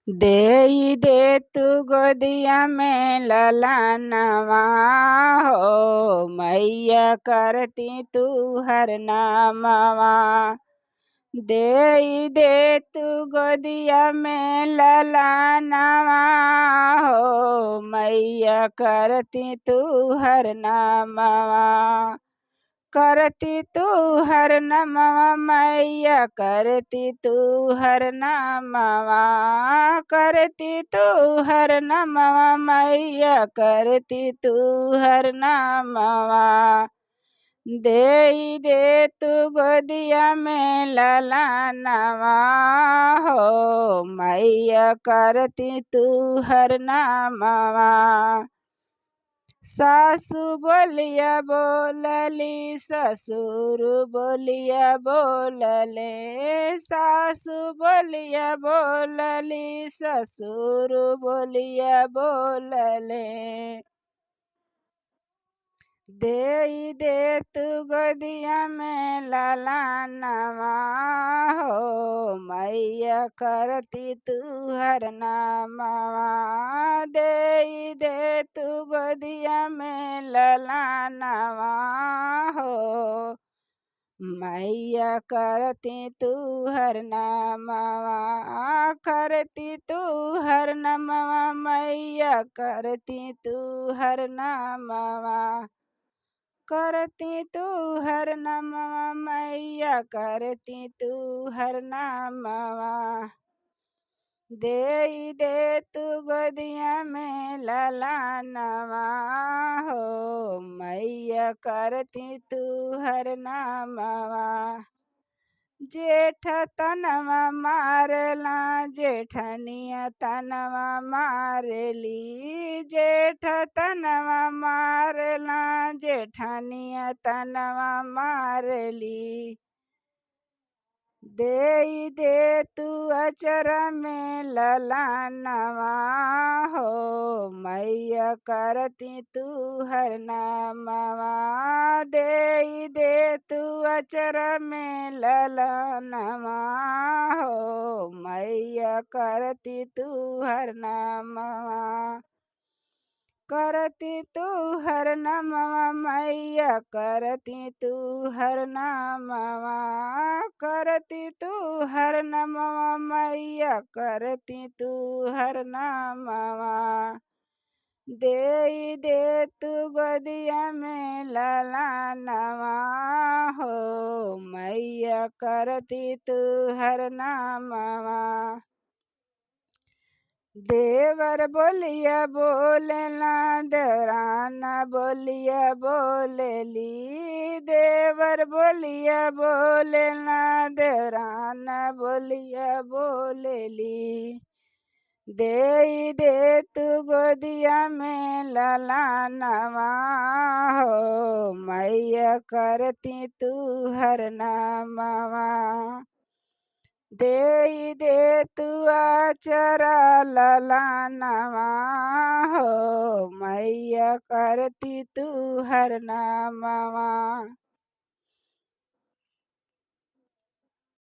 देई दे तू गोदिया में ललनवा हो, मैया करती तू हर नामवा। देई दे तू गोदिया में ललनवा हो, मैया करती तू हर नामवा। करती तू हर नमवा मैया करती तू हर नमवा। करती तू हर नमवा मैया करती तू हर नमवा। देई दे तू गोदिया में ललनवा हो, मैया करती तू हर नमवा। सासु बोलिया बोलली ससुर बोलिया बोलले, सासु बोलिया बोलली ससुर बोलिया बोलले। देई दे तू गोदिया में ललनवा हो, मैया करती तू हर नामवा। देई दे तू गोदिया में ललनवा हो, मैया करती तू हर नामवा। करती तू हर नमवा मैया करती तू हर नामवा। करती तू हर नमवा मैया करती तू हर नामवा। देई दे तू गोदिया में ललनवा हो, मैया करती तू हर नामवा। जेठ तनवा मारला जेठनिया तनवा मारली, जेठ तनवा मारला जेठनिया तनवा मारली। देई दे तू अचर में ललनवा हो, मैया करती तू हर नामवा। देई दे तू अचर में ललनवा हो, मैया करती तू हर नामवा। करती तू हर नमवा मैया करती तू हर नामवा। करती तू हर नमवा मैया करती तू हर नामवा। देई दे तू गोदिया में ललनवा हो, मैया करती तू हर नामवा। देवर बोलिया बोलला देवराना बोलिया बोलली, देवर बोलिया बोलला देवराना बोलिया बोलली। देई दे तू गोदिया में ललनवा हो, मैया करती तू हर नामवा। देई दे तू अचरा ललनवा हो, मैया करती तू हर नामवा।